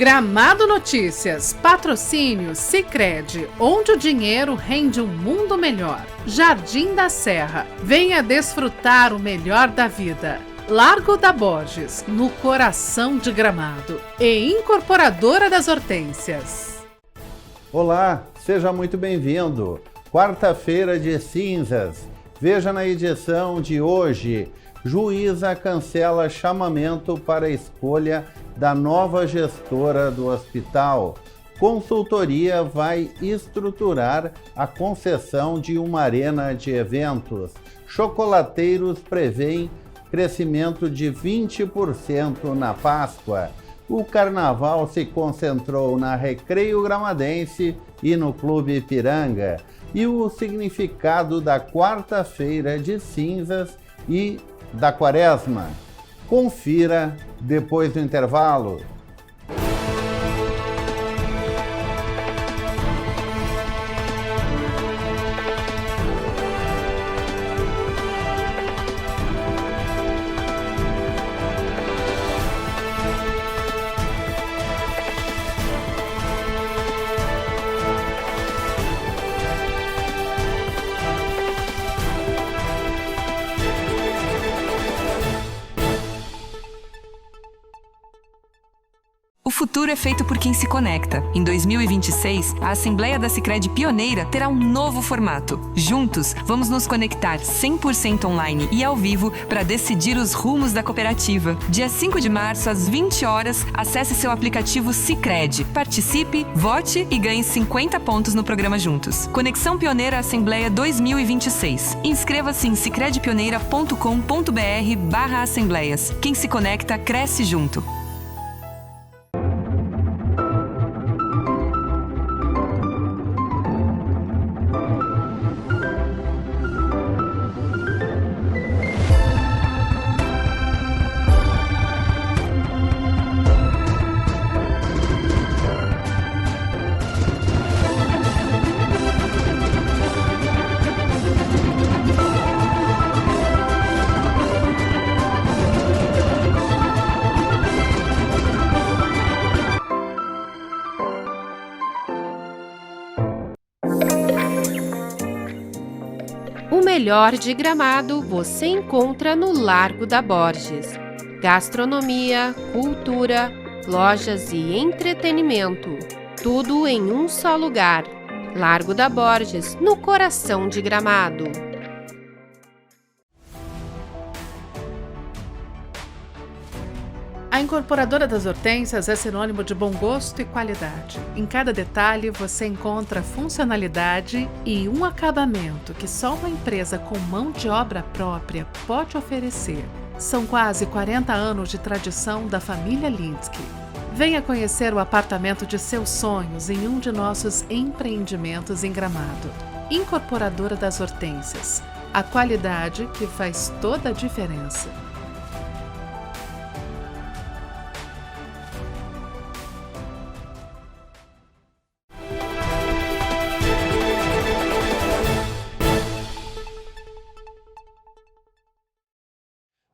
Gramado Notícias, patrocínio Sicredi, onde o dinheiro rende um mundo melhor. Jardim da Serra, venha desfrutar o melhor da vida. Largo da Borges, no coração de Gramado. E Incorporadora das Hortênsias. Olá, seja muito bem-vindo. Quarta-feira de cinzas. Veja na edição de hoje. Juíza cancela chamamento para escolha da nova gestora do hospital. Consultoria vai estruturar a concessão de uma arena de eventos. Chocolateiros prevêem crescimento de 20% na Páscoa. O carnaval se concentrou na Recreio Gramadense e no Clube Ipiranga. E o significado da quarta-feira de cinzas e da quaresma. Confira depois do intervalo. O futuro é feito por quem se conecta. Em 2026, a Assembleia da Sicredi Pioneira terá um novo formato. Juntos, vamos nos conectar 100% online e ao vivo para decidir os rumos da cooperativa. Dia 5 de março, às 20 horas, acesse seu aplicativo Sicredi. Participe, vote e ganhe 50 pontos no programa Juntos. Conexão Pioneira Assembleia 2026. Inscreva-se em sicredipioneira.com.br/assembleias. Quem se conecta, cresce junto. O melhor de Gramado você encontra no Largo da Borges. Gastronomia, cultura, lojas e entretenimento. Tudo em um só lugar. Largo da Borges, no coração de Gramado. A Incorporadora das Hortênsias é sinônimo de bom gosto e qualidade. Em cada detalhe você encontra funcionalidade e um acabamento que só uma empresa com mão de obra própria pode oferecer. São quase 40 anos de tradição da família Linsky. Venha conhecer o apartamento de seus sonhos em um de nossos empreendimentos em Gramado. Incorporadora das Hortênsias. A qualidade que faz toda a diferença.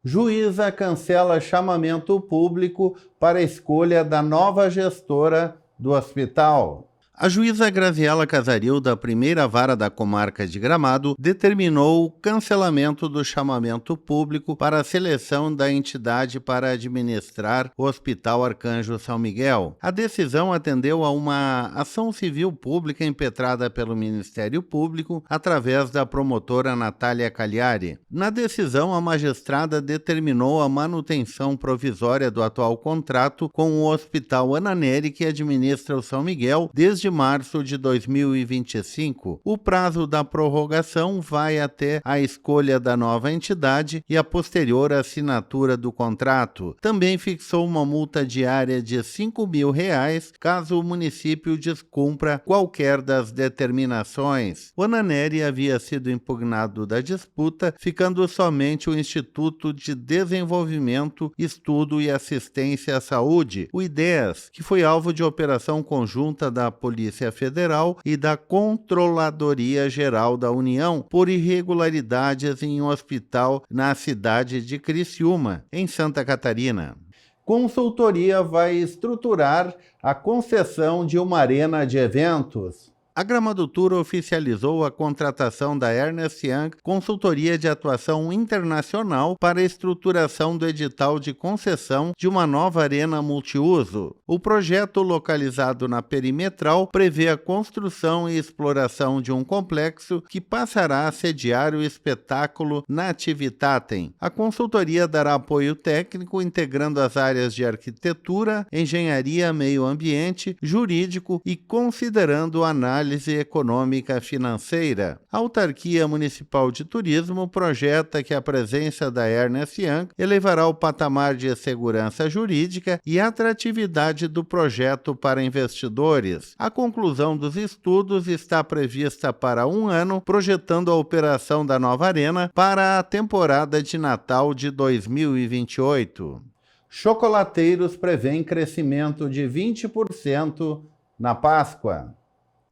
Juíza cancela chamamento público para escolha da nova gestora do hospital. A juíza Graziela Casaril, da primeira vara da comarca de Gramado, determinou o cancelamento do chamamento público para a seleção da entidade para administrar o Hospital Arcanjo São Miguel. A decisão atendeu a uma ação civil pública impetrada pelo Ministério Público através da promotora Natália Cagliari. Na decisão, a magistrada determinou a manutenção provisória do atual contrato com o Hospital Ana Nery, que administra o São Miguel desde março de 2025. O prazo da prorrogação vai até a escolha da nova entidade e a posterior assinatura do contrato. Também fixou uma multa diária de R$ 5.000 caso o município descumpra qualquer das determinações. O Ana Nery havia sido impugnado da disputa, ficando somente o Instituto de Desenvolvimento, Estudo e Assistência à Saúde, o IDEAS, que foi alvo de operação conjunta da Polícia Federal e da Controladoria Geral da União por irregularidades em um hospital na cidade de Criciúma, em Santa Catarina. Consultoria vai estruturar a concessão de uma arena de eventos. A Gramadotura oficializou a contratação da Ernst Young Consultoria de Atuação Internacional para a estruturação do edital de concessão de uma nova arena multiuso. O projeto, localizado na Perimetral, prevê a construção e exploração de um complexo que passará a sediar o espetáculo Nativitatem. A consultoria dará apoio técnico integrando as áreas de arquitetura, engenharia, meio ambiente, jurídico e considerando análise econômica financeira. A Autarquia Municipal de Turismo projeta que a presença da Ernst Young elevará o patamar de segurança jurídica e atratividade do projeto para investidores. A conclusão dos estudos está prevista para 1 ano, projetando a operação da nova arena para a temporada de Natal de 2028. Chocolateiros prevêem crescimento de 20% na Páscoa.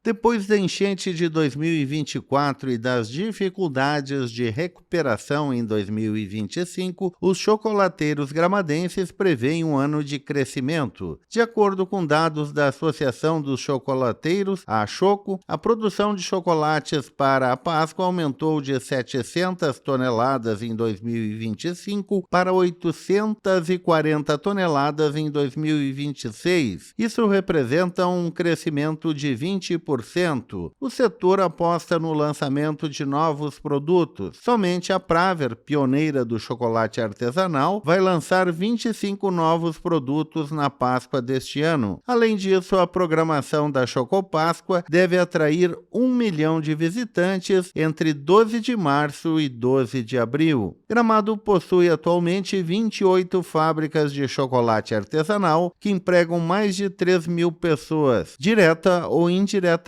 Depois da enchente de 2024 e das dificuldades de recuperação em 2025, os chocolateiros gramadenses preveem um ano de crescimento. De acordo com dados da Associação dos Chocolateiros, a Choco, a produção de chocolates para a Páscoa aumentou de 700 toneladas em 2025 para 840 toneladas em 2026. Isso representa um crescimento de 20%. O setor aposta no lançamento de novos produtos. Somente a Praver, pioneira do chocolate artesanal, vai lançar 25 novos produtos na Páscoa deste ano. Além disso, a programação da Chocopáscoa deve atrair 1 milhão de visitantes entre 12 de março e 12 de abril. Gramado possui atualmente 28 fábricas de chocolate artesanal que empregam mais de 3.000 pessoas, direta ou indiretamente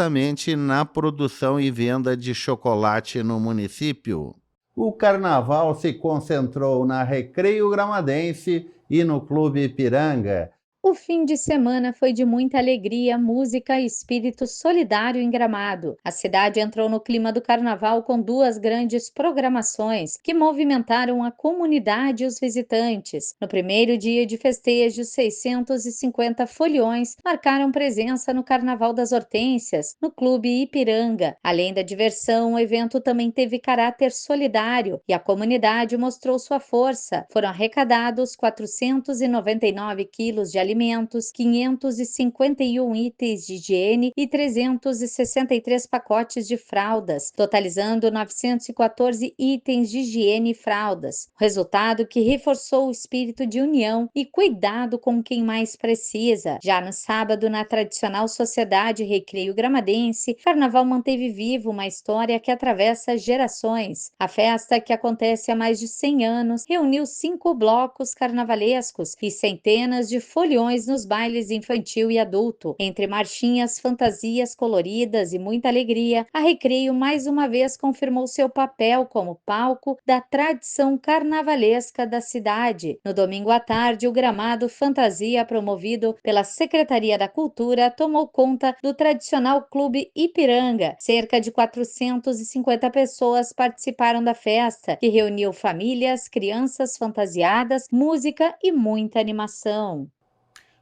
na produção e venda de chocolate no município. O carnaval se concentrou na Recreio Gramadense e no Clube Ipiranga. O fim de semana foi de muita alegria, música e espírito solidário em Gramado. A cidade entrou no clima do carnaval com 2 grandes programações que movimentaram a comunidade e os visitantes. No primeiro dia de festejos, 650 foliões marcaram presença no Carnaval das Hortênsias, no Clube Ipiranga. Além da diversão, o evento também teve caráter solidário e a comunidade mostrou sua força. Foram arrecadados 499 quilos de alimentos, 551 itens de higiene e 363 pacotes de fraldas, totalizando 914 itens de higiene e fraldas. O resultado que reforçou o espírito de união e cuidado com quem mais precisa. Já no sábado, na tradicional Sociedade Recreio Gramadense, o carnaval manteve vivo uma história que atravessa gerações. A festa, que acontece há mais de 100 anos, reuniu 5 blocos carnavalescos e centenas de foliões nos bailes infantil e adulto. Entre marchinhas, fantasias coloridas e muita alegria, a Recreio mais uma vez confirmou seu papel como palco da tradição carnavalesca da cidade. No domingo à tarde, o Gramado Fantasia, promovido pela Secretaria da Cultura, tomou conta do tradicional Clube Ipiranga. Cerca de 450 pessoas participaram da festa, que reuniu famílias, crianças fantasiadas, música e muita animação.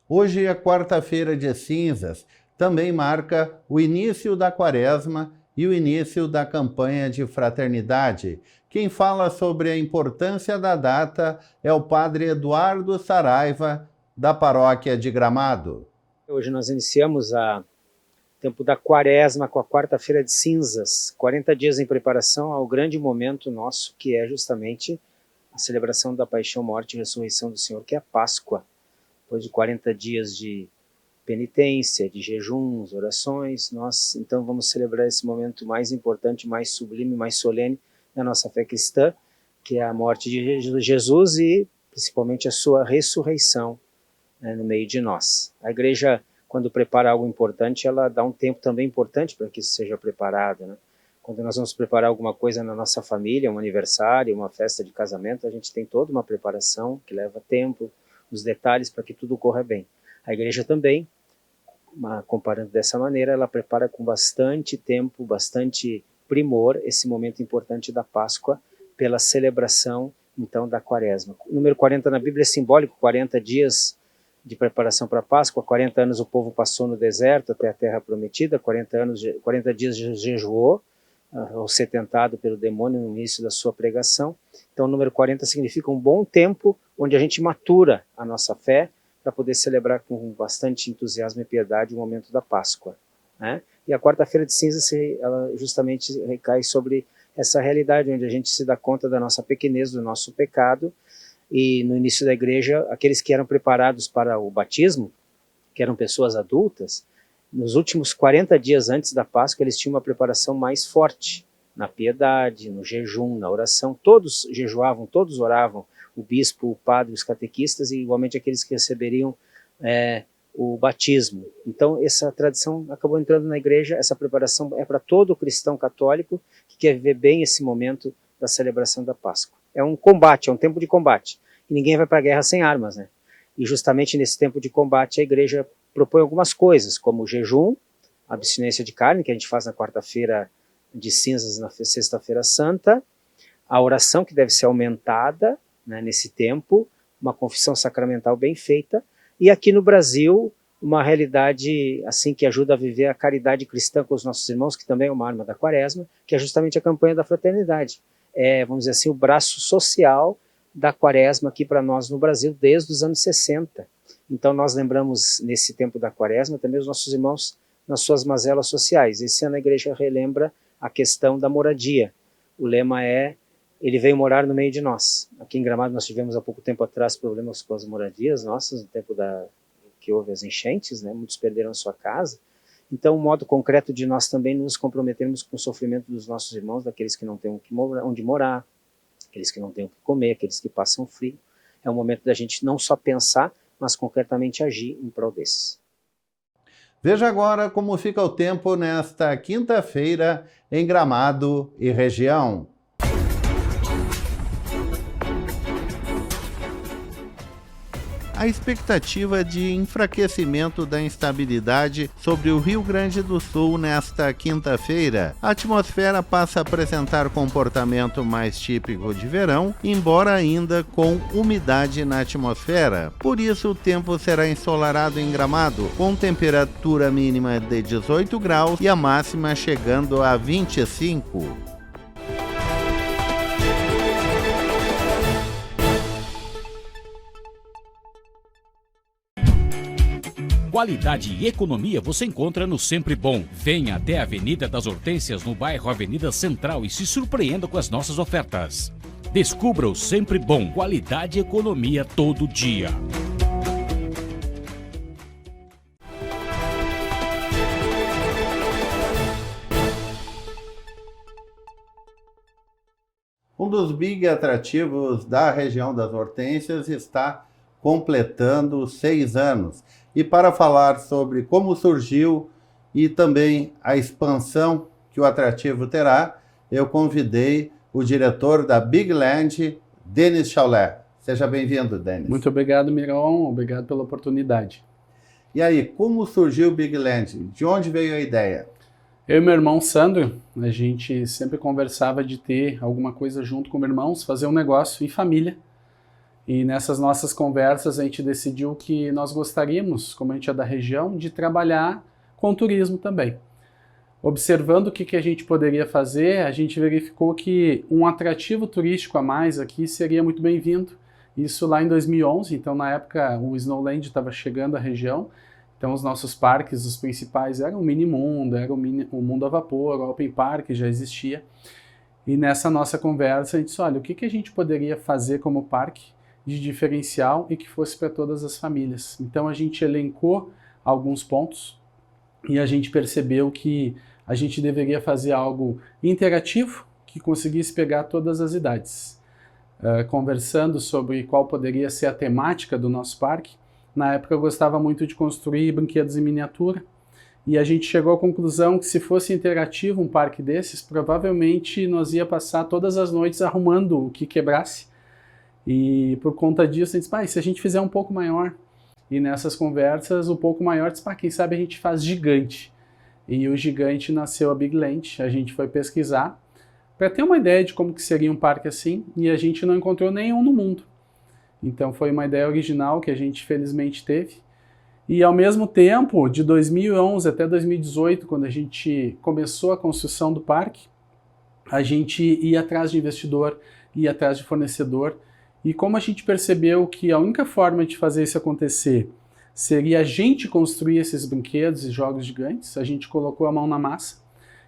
Hoje é quarta-feira de cinzas, também marca o início da quaresma e o início da campanha de fraternidade. Quem fala sobre a importância da data é o padre Eduardo Saraiva, da paróquia de Gramado. Hoje nós iniciamos o tempo da quaresma com a quarta-feira de cinzas, 40 dias em preparação ao grande momento nosso, que é justamente a celebração da paixão, morte e ressurreição do Senhor, que é a Páscoa. Depois de 40 dias de penitência, de jejuns, orações, nós então vamos celebrar esse momento mais importante, mais sublime, mais solene da nossa fé cristã, que é a morte de Jesus e principalmente a sua ressurreição, né, no meio de nós. A igreja, quando prepara algo importante, ela dá um tempo também importante para que isso seja preparado, né? Quando nós vamos preparar alguma coisa na nossa família, um aniversário, uma festa de casamento, a gente tem toda uma preparação que leva tempo, os detalhes para que tudo corra bem. A igreja também, comparando dessa maneira, ela prepara com bastante tempo, bastante primor esse momento importante da Páscoa, pela celebração então, da quaresma. O número 40 na Bíblia é simbólico, 40 dias de preparação para a Páscoa, 40 anos o povo passou no deserto até a terra prometida, 40 dias jejuou, ao ser tentado pelo demônio no início da sua pregação. Então o número 40 significa um bom tempo onde a gente matura a nossa fé para poder celebrar com bastante entusiasmo e piedade o momento da Páscoa, né? E a quarta-feira de cinzas, ela justamente recai sobre essa realidade onde a gente se dá conta da nossa pequenez, do nosso pecado. E no início da igreja, aqueles que eram preparados para o batismo, que eram pessoas adultas, nos últimos 40 dias antes da Páscoa, eles tinham uma preparação mais forte, na piedade, no jejum, na oração. Todos jejuavam, todos oravam, o bispo, o padre, os catequistas e igualmente aqueles que receberiam o batismo. Então essa tradição acabou entrando na igreja, essa preparação é para todo cristão católico que quer viver bem esse momento da celebração da Páscoa. É um combate, é um tempo de combate. E ninguém vai para a guerra sem armas, né? E justamente nesse tempo de combate a igreja propõe algumas coisas, como o jejum, a abstinência de carne, que a gente faz na quarta-feira de cinzas, na sexta-feira santa, a oração que deve ser aumentada, né, nesse tempo, uma confissão sacramental bem feita, e aqui no Brasil, uma realidade assim que ajuda a viver a caridade cristã com os nossos irmãos, que também é uma arma da quaresma, que é justamente a campanha da fraternidade. Vamos dizer assim, o braço social da quaresma aqui para nós no Brasil desde os anos 60. Então nós lembramos nesse tempo da quaresma também os nossos irmãos nas suas mazelas sociais. Esse ano a igreja relembra a questão da moradia. O lema é: ele veio morar no meio de nós. Aqui em Gramado nós tivemos há pouco tempo atrás problemas com as moradias nossas, no tempo que houve as enchentes, né? Muitos perderam a sua casa. Então, um modo concreto de nós também nos comprometermos com o sofrimento dos nossos irmãos, daqueles que não têm onde morar, aqueles que não têm o que comer, aqueles que passam frio. É um momento da gente não só pensar, mas concretamente agir em prol desses. Veja agora como fica o tempo nesta quinta-feira em Gramado e região. A expectativa de enfraquecimento da instabilidade sobre o Rio Grande do Sul nesta quinta-feira. A atmosfera passa a apresentar comportamento mais típico de verão, embora ainda com umidade na atmosfera. Por isso, o tempo será ensolarado em Gramado, com temperatura mínima de 18 graus e a máxima chegando a 25. Qualidade e economia você encontra no Sempre Bom. Venha até a Avenida das Hortênsias, no bairro Avenida Central, e se surpreenda com as nossas ofertas. Descubra o Sempre Bom. Qualidade e economia todo dia. Um dos big atrativos da região das Hortênsias está completando 6 anos. E para falar sobre como surgiu e também a expansão que o atrativo terá, eu convidei o diretor da Big Land, Denis Chaulet. Seja bem-vindo, Denis. Muito obrigado, Miron. Obrigado pela oportunidade. E aí, como surgiu o Big Land? De onde veio a ideia? Eu e meu irmão Sandro, a gente sempre conversava de ter alguma coisa junto com meus irmãos, fazer um negócio em família. E nessas nossas conversas a gente decidiu que nós gostaríamos, como a gente é da região, de trabalhar com turismo também. Observando o que a gente poderia fazer, a gente verificou que um atrativo turístico a mais aqui seria muito bem-vindo. Isso lá em 2011, então na época o Snowland estava chegando à região, então os nossos parques, os principais, eram o Minimundo, era o Mundo a Vapor, o Open Park já existia. E nessa nossa conversa a gente disse, olha, o que a gente poderia fazer como parque de diferencial e que fosse para todas as famílias. Então a gente elencou alguns pontos e a gente percebeu que a gente deveria fazer algo interativo que conseguisse pegar todas as idades. Conversando sobre qual poderia ser a temática do nosso parque, na época eu gostava muito de construir brinquedos em miniatura e a gente chegou à conclusão que se fosse interativo um parque desses, provavelmente nós ia passar todas as noites arrumando o que quebrasse. E por conta disso, a gente disse, se a gente fizer um pouco maior, e nessas conversas, o pouco maior, disse, quem sabe a gente faz gigante. E o gigante nasceu a Big Land, a gente foi pesquisar, para ter uma ideia de como que seria um parque assim, e a gente não encontrou nenhum no mundo. Então foi uma ideia original que a gente felizmente teve. E ao mesmo tempo, de 2011 até 2018, quando a gente começou a construção do parque, a gente ia atrás de investidor, ia atrás de fornecedor, e como a gente percebeu que a única forma de fazer isso acontecer seria a gente construir esses brinquedos e jogos gigantes, a gente colocou a mão na massa.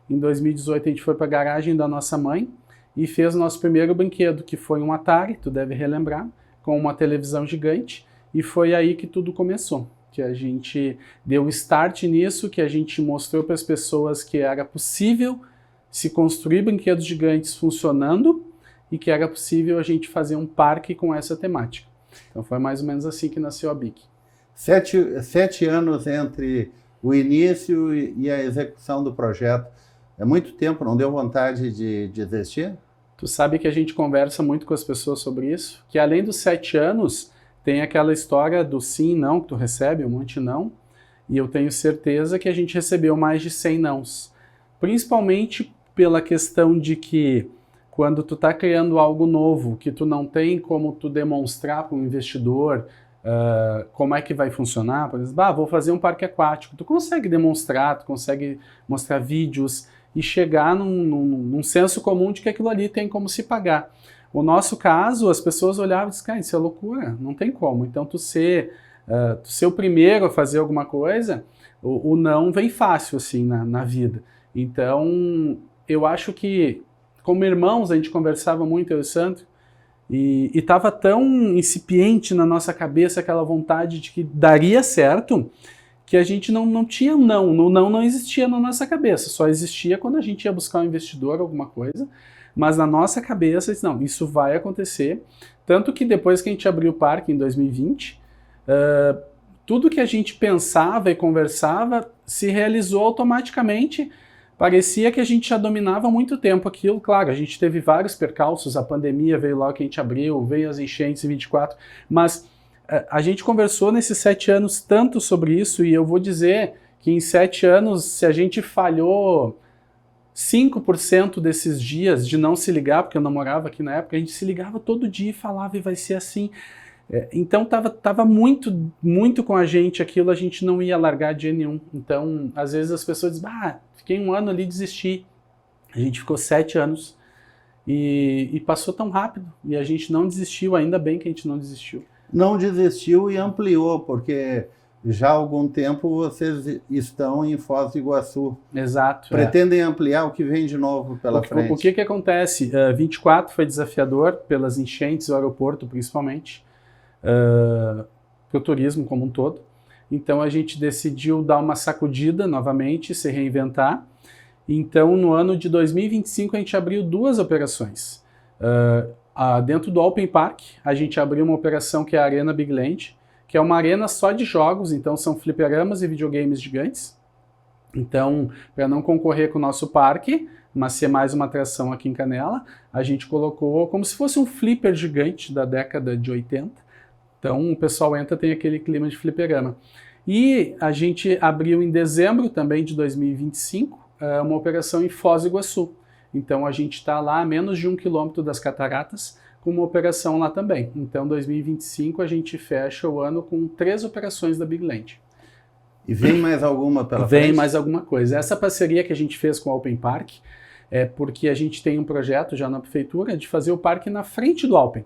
Em 2018 a gente foi para a garagem da nossa mãe e fez o nosso primeiro brinquedo, que foi um Atari, tu deve relembrar, com uma televisão gigante, e foi aí que tudo começou, que a gente deu um start nisso, que a gente mostrou para as pessoas que era possível se construir brinquedos gigantes funcionando e que era possível a gente fazer um parque com essa temática. Então foi mais ou menos assim que nasceu a BIC. 7 anos entre o início e a execução do projeto. É muito tempo, não deu vontade de desistir? Tu sabe que a gente conversa muito com as pessoas sobre isso, que além dos 7 anos, tem aquela história do sim e não, que tu recebe, um monte de não, e eu tenho certeza que a gente recebeu mais de 100 nãos. Principalmente pela questão de que quando tu está criando algo novo, que tu não tem como tu demonstrar para um investidor como é que vai funcionar, por exemplo, vou fazer um parque aquático, tu consegue demonstrar, tu consegue mostrar vídeos e chegar num senso comum de que aquilo ali tem como se pagar. O nosso caso, as pessoas olhavam e diziam, cara, isso é loucura, não tem como. Então tu ser o primeiro a fazer alguma coisa, o não vem fácil assim na vida. Então eu acho que como irmãos a gente conversava muito, eu e o Sandro, e estava tão incipiente na nossa cabeça aquela vontade de que daria certo, que a gente não tinha não. O não existia na nossa cabeça, só existia quando a gente ia buscar um investidor, alguma coisa, mas na nossa cabeça, não, isso vai acontecer. Tanto que depois que a gente abriu o parque em 2020, tudo que a gente pensava e conversava se realizou automaticamente. Parecia que a gente já dominava há muito tempo aquilo. Claro, a gente teve vários percalços, a pandemia veio logo que a gente abriu, veio as enchentes em 24, mas a gente conversou nesses 7 anos tanto sobre isso, e eu vou dizer que em 7 anos, se a gente falhou 5% desses dias de não se ligar, porque eu não morava aqui na época, a gente se ligava todo dia e falava, e vai ser assim. Então tava muito, muito com a gente aquilo, a gente não ia largar de jeito nenhum. Então, às vezes as pessoas dizem, fiquei 1 ano ali e desisti. A gente ficou 7 anos e passou tão rápido. E a gente não desistiu, ainda bem que a gente não desistiu. Não desistiu e ampliou, porque já há algum tempo vocês estão em Foz do Iguaçu. Exato. Pretendem ampliar o que vem de novo pela frente? O que acontece? 24 foi desafiador pelas enchentes, o aeroporto principalmente, para o turismo como um todo. Então a gente decidiu dar uma sacudida novamente, se reinventar. Então no ano de 2025 a gente abriu 2 operações. Dentro do Open Park a gente abriu uma operação que é a Arena Big Land, que é uma arena só de jogos, então são fliperamas e videogames gigantes. Então, para não concorrer com o nosso parque, mas ser mais uma atração aqui em Canela, a gente colocou como se fosse um flipper gigante da década de 80. Então o pessoal entra, tem aquele clima de fliperama. E a gente abriu em dezembro também de 2025 uma operação em Foz do Iguaçu. Então a gente está lá a menos de 1 quilômetro das cataratas, com uma operação lá também. Então 2025 a gente fecha o ano com 3 operações da Big Land. E vem mais alguma pela frente? Vem mais alguma coisa. Essa parceria que a gente fez com o Open Park é porque a gente tem um projeto já na prefeitura de fazer o parque na frente do Open.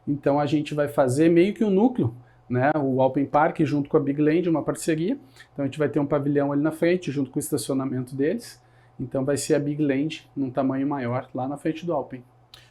Então a gente vai fazer meio que um núcleo, né? O Open Park junto com a Big Land, uma parceria. Então a gente vai ter um pavilhão ali na frente, junto com o estacionamento deles. Então vai ser a Big Land num tamanho maior lá na frente do Open.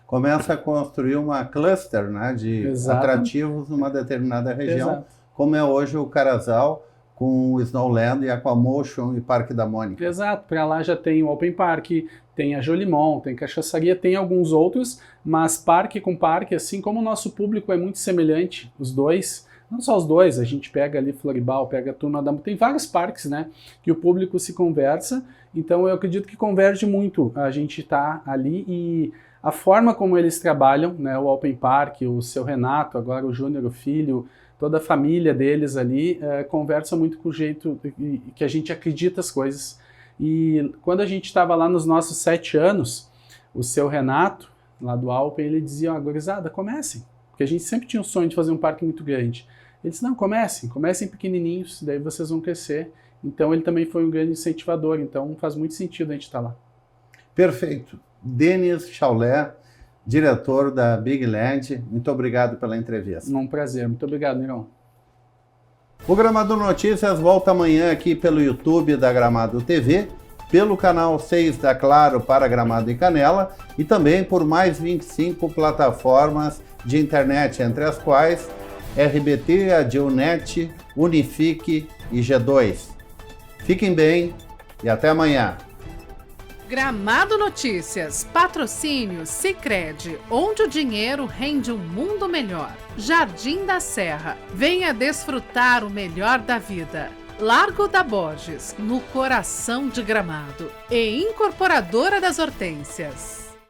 Começa a construir uma cluster, né, de atrativos numa determinada região, Exato. Como é hoje o Carazal, com o Snowland e Aquamotion e Parque da Mônica. Exato, para lá já tem o Open Park, tem a Jolimon, tem Cachaçaria, tem alguns outros, mas parque com parque, assim como o nosso público é muito semelhante, os dois, não só os dois, a gente pega ali Floribal, pega a Turma da... Tem vários parques, né, que o público se conversa, então eu acredito que converge muito a gente tá ali e a forma como eles trabalham, né, o Open Park, o seu Renato, agora o Júnior, o filho, toda a família deles ali, conversa muito com o jeito que a gente acredita as coisas. E quando a gente estava lá nos nossos 7 anos, O seu Renato, lá do Alpen, ele dizia, gurizada, comecem. Porque a gente sempre tinha o sonho de fazer um parque muito grande. Ele disse, não, comecem pequenininhos, daí vocês vão crescer. Então ele também foi um grande incentivador, então faz muito sentido a gente estar lá. Perfeito. Denis Chaulé, diretor da Big Land, muito obrigado pela entrevista. Um prazer, muito obrigado, Nirão. O Gramado Notícias volta amanhã aqui pelo YouTube da Gramado TV, pelo canal 6 da Claro para Gramado e Canela e também por mais 25 plataformas de internet, entre as quais RBT, Adilnet, Unifique e G2. Fiquem bem e até amanhã. Gramado Notícias, patrocínio Sicredi, onde o dinheiro rende um mundo melhor. Jardim da Serra, venha desfrutar o melhor da vida. Largo da Borges, no coração de Gramado. E Incorporadora das Hortênsias.